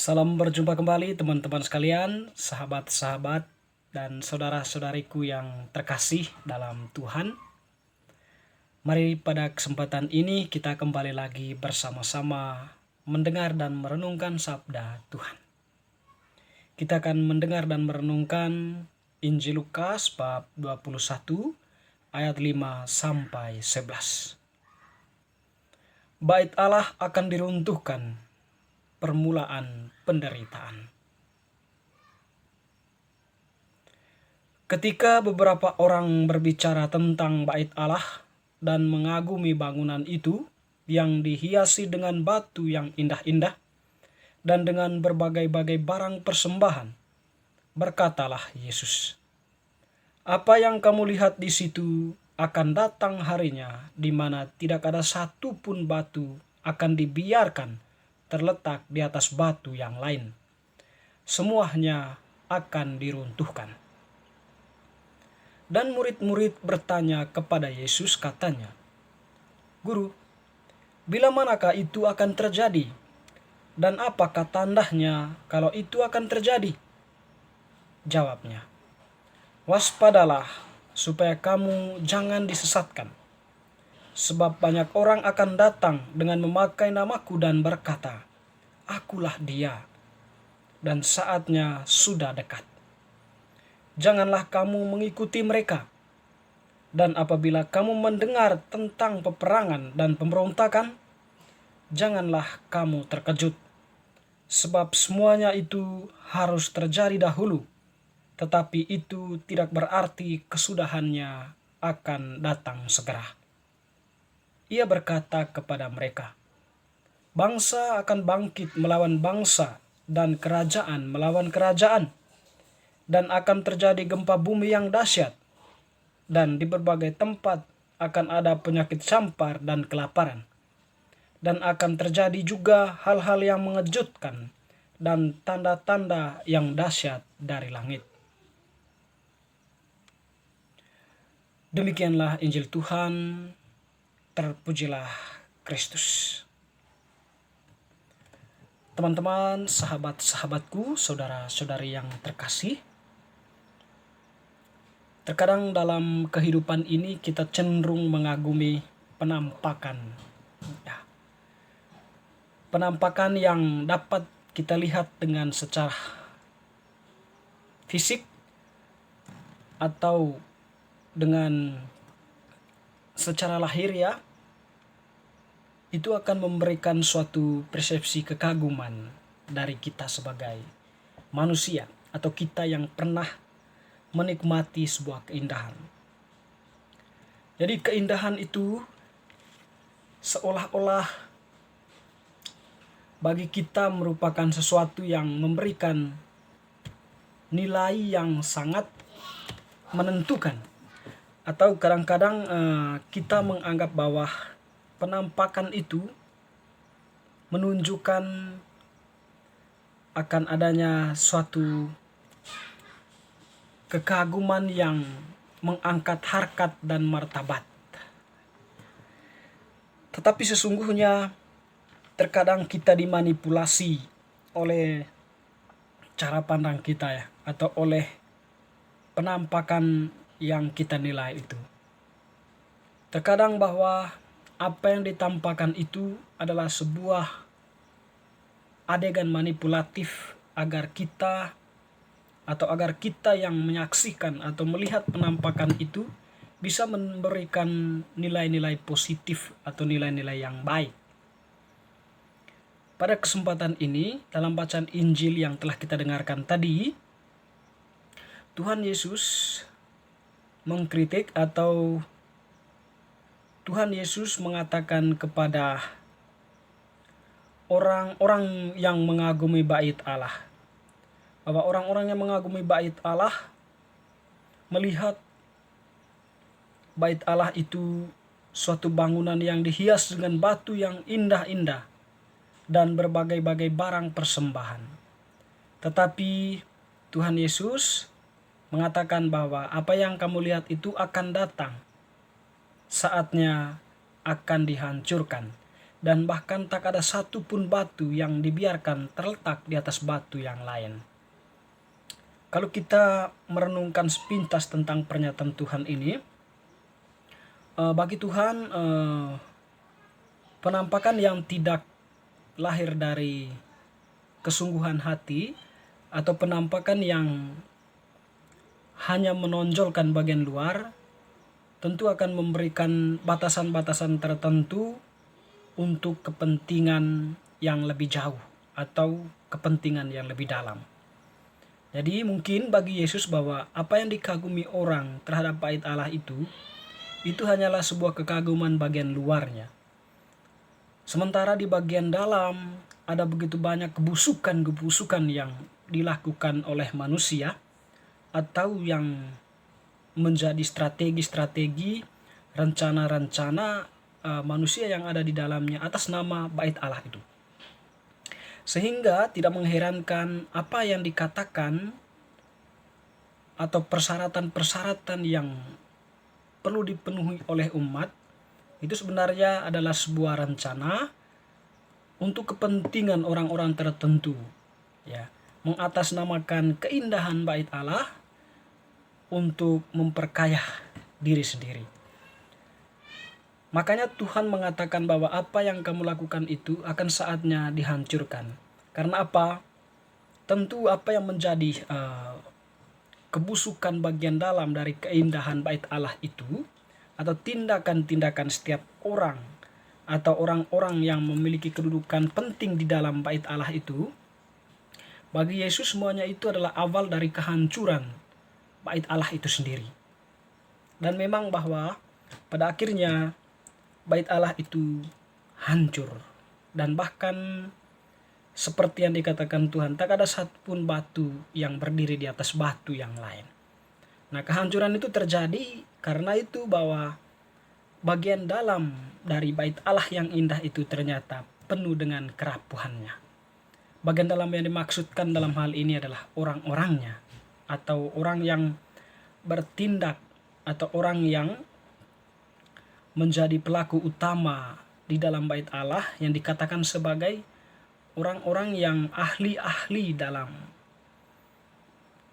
Salam berjumpa kembali teman-teman sekalian, sahabat-sahabat dan saudara-saudariku yang terkasih dalam Tuhan. Mari pada kesempatan ini kita kembali lagi bersama-sama mendengar dan merenungkan sabda Tuhan. Kita akan mendengar dan merenungkan Injil Lukas bab 21 ayat 5 sampai 11. Bait Allah akan diruntuhkan, permulaan penderitaan. Ketika beberapa orang berbicara tentang bait Allah dan mengagumi bangunan itu yang dihiasi dengan batu yang indah-indah dan dengan berbagai-bagai barang persembahan, berkatalah Yesus, "Apa yang kamu lihat di situ akan datang harinya di mana tidak ada satu pun batu akan dibiarkan terletak di atas batu yang lain. Semuanya akan diruntuhkan." Dan murid-murid bertanya kepada Yesus, katanya, "Guru, bila manakah itu akan terjadi? Dan apakah tandanya kalau itu akan terjadi?" Jawabnya, "Waspadalah supaya kamu jangan disesatkan. Sebab banyak orang akan datang dengan memakai namaku dan berkata, 'Akulah dia,' dan saatnya sudah dekat. Janganlah kamu mengikuti mereka. Dan apabila kamu mendengar tentang peperangan dan pemberontakan, janganlah kamu terkejut. Sebab semuanya itu harus terjadi dahulu, tetapi itu tidak berarti kesudahannya akan datang segera." Ia berkata kepada mereka, "Bangsa akan bangkit melawan bangsa dan kerajaan melawan kerajaan, dan akan terjadi gempa bumi yang dahsyat, dan di berbagai tempat akan ada penyakit campar dan kelaparan, dan akan terjadi juga hal-hal yang mengejutkan dan tanda-tanda yang dahsyat dari langit." Demikianlah Injil Tuhan. Terpujilah Kristus. Teman-teman, sahabat-sahabatku, saudara-saudari yang terkasih, terkadang dalam kehidupan ini kita cenderung mengagumi penampakan. Penampakan yang dapat kita lihat dengan secara fisik atau dengan secara lahiriah, itu akan memberikan suatu persepsi kekaguman dari kita sebagai manusia atau kita yang pernah menikmati sebuah keindahan. Jadi keindahan itu seolah-olah bagi kita merupakan sesuatu yang memberikan nilai yang sangat menentukan. Atau kadang-kadang kita menganggap bahwa penampakan itu menunjukkan akan adanya suatu kekaguman yang mengangkat harkat dan martabat. Tetapi sesungguhnya terkadang kita dimanipulasi oleh cara pandang kita ya, atau oleh penampakan yang kita nilai itu. Terkadang bahwa apa yang ditampakkan itu adalah sebuah adegan manipulatif agar kita yang menyaksikan atau melihat penampakan itu bisa memberikan nilai-nilai positif atau nilai-nilai yang baik. Pada kesempatan ini, dalam bacaan Injil yang telah kita dengarkan tadi, Tuhan Yesus mengkritik atau Tuhan Yesus mengatakan kepada orang-orang yang mengagumi bait Allah, bahwa orang-orang yang mengagumi bait Allah melihat bait Allah itu suatu bangunan yang dihias dengan batu yang indah-indah dan berbagai-bagai barang persembahan. Tetapi Tuhan Yesus mengatakan bahwa apa yang kamu lihat itu akan datang, saatnya akan dihancurkan, dan bahkan tak ada satu pun batu yang dibiarkan terletak di atas batu yang lain. Kalau kita merenungkan sepintas tentang pernyataan Tuhan ini, bagi Tuhan penampakan yang tidak lahir dari kesungguhan hati atau penampakan yang hanya menonjolkan bagian luar tentu akan memberikan batasan-batasan tertentu untuk kepentingan yang lebih jauh atau kepentingan yang lebih dalam. Jadi mungkin bagi Yesus bahwa apa yang dikagumi orang terhadap bait Allah itu hanyalah sebuah kekaguman bagian luarnya. Sementara di bagian dalam ada begitu banyak kebusukan yang dilakukan oleh manusia atau yang menjadi strategi-strategi, rencana-rencana manusia yang ada di dalamnya atas nama bait Allah itu. Sehingga tidak mengherankan apa yang dikatakan atau persyaratan-persyaratan yang perlu dipenuhi oleh umat itu sebenarnya adalah sebuah rencana untuk kepentingan orang-orang tertentu, ya, mengatasnamakan keindahan bait Allah untuk memperkaya diri sendiri. Makanya Tuhan mengatakan bahwa apa yang kamu lakukan itu akan saatnya dihancurkan. Karena apa? Tentu apa yang menjadi kebusukan bagian dalam dari keindahan bait Allah itu, atau tindakan-tindakan setiap orang atau orang-orang yang memiliki kedudukan penting di dalam bait Allah itu, bagi Yesus semuanya itu adalah awal dari kehancuran bait Allah itu sendiri. Dan memang bahwa pada akhirnya bait Allah itu hancur, dan bahkan seperti yang dikatakan Tuhan, tak ada satupun batu yang berdiri di atas batu yang lain. Nah, kehancuran itu terjadi karena itu bahwa bagian dalam dari bait Allah yang indah itu ternyata penuh dengan kerapuhannya. Bagian dalam yang dimaksudkan dalam hal ini adalah orang-orangnya, atau orang yang bertindak, atau orang yang menjadi pelaku utama di dalam bait Allah yang dikatakan sebagai orang-orang yang ahli-ahli dalam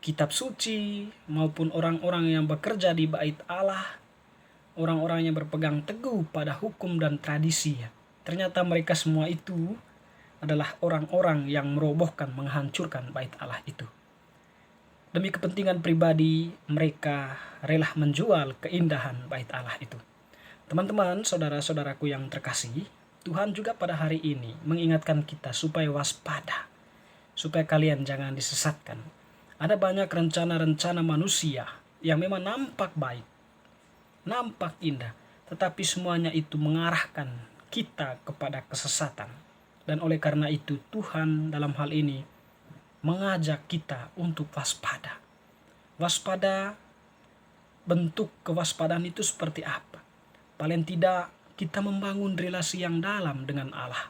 kitab suci, maupun orang-orang yang bekerja di bait Allah, orang-orang yang berpegang teguh pada hukum dan tradisi. Ternyata mereka semua itu adalah orang-orang yang merobohkan, menghancurkan bait Allah itu. Demi kepentingan pribadi, mereka rela menjual keindahan bait Allah itu. Teman-teman, saudara-saudaraku yang terkasih, Tuhan juga pada hari ini mengingatkan kita supaya waspada, supaya kalian jangan disesatkan. Ada banyak rencana-rencana manusia yang memang nampak baik, nampak indah, tetapi semuanya itu mengarahkan kita kepada kesesatan. Dan oleh karena itu Tuhan dalam hal ini mengajak kita untuk waspada. Waspada, bentuk kewaspadaan itu seperti apa? Paling tidak kita membangun relasi yang dalam dengan Allah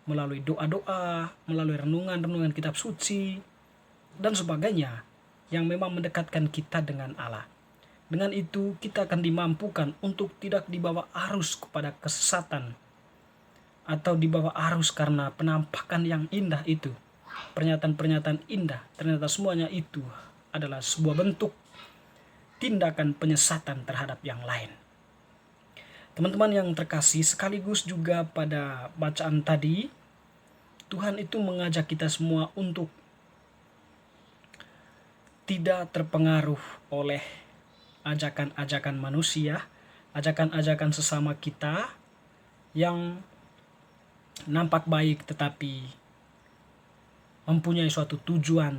melalui doa-doa, melalui renungan-renungan kitab suci, dan sebagainya yang memang mendekatkan kita dengan Allah. Dengan itu kita akan dimampukan untuk tidak dibawa arus kepada kesesatan atau dibawa arus karena penampakan yang indah itu. Pernyataan-pernyataan indah, ternyata semuanya itu adalah sebuah bentuk tindakan penyesatan terhadap yang lain. Teman-teman yang terkasih, sekaligus juga pada bacaan tadi, Tuhan itu mengajak kita semua untuk tidak terpengaruh oleh ajakan-ajakan manusia, ajakan-ajakan sesama kita yang nampak baik tetapi mempunyai suatu tujuan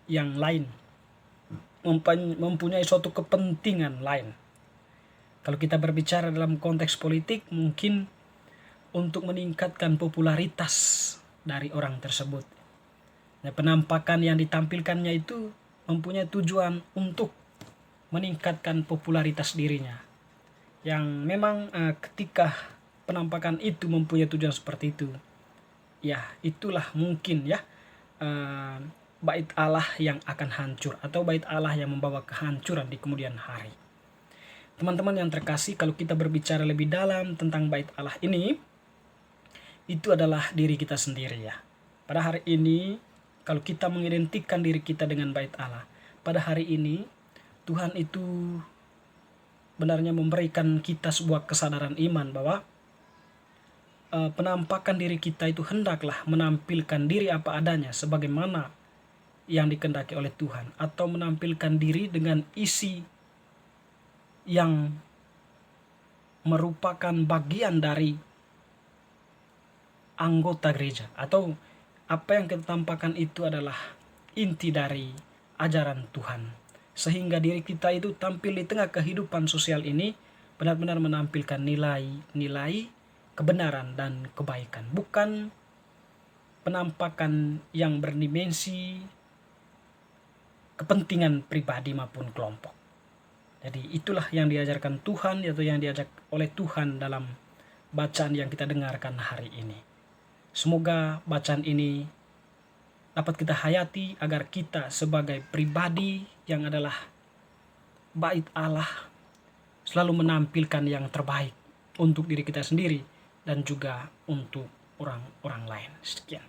yang lain, mempunyai suatu kepentingan lain. Kalau kita berbicara dalam konteks politik, mungkin untuk meningkatkan popularitas dari orang tersebut. Nah, penampakan yang ditampilkannya itu mempunyai tujuan untuk meningkatkan popularitas dirinya. Yang memang ketika penampakan itu mempunyai tujuan seperti itu, ya itulah mungkin ya bait Allah yang akan hancur, atau bait Allah yang membawa kehancuran di kemudian hari. Teman-teman yang terkasih, kalau kita berbicara lebih dalam tentang bait Allah ini, itu adalah diri kita sendiri ya. Pada hari ini, kalau kita mengidentikan diri kita dengan bait Allah, pada hari ini Tuhan itu benarnya memberikan kita sebuah kesadaran iman bahwa penampakan diri kita itu hendaklah menampilkan diri apa adanya sebagaimana yang dikehendaki oleh Tuhan, atau menampilkan diri dengan isi yang merupakan bagian dari anggota gereja, atau apa yang kita tampakkan itu adalah inti dari ajaran Tuhan, sehingga diri kita itu tampil di tengah kehidupan sosial ini benar-benar menampilkan nilai-nilai kebenaran dan kebaikan, bukan penampakan yang berdimensi kepentingan pribadi maupun kelompok. Jadi itulah yang diajarkan Tuhan, atau yang diajak oleh Tuhan dalam bacaan yang kita dengarkan hari ini. Semoga bacaan ini dapat kita hayati agar kita sebagai pribadi yang adalah bait Allah selalu menampilkan yang terbaik untuk diri kita sendiri dan juga untuk orang-orang lain. Sekian.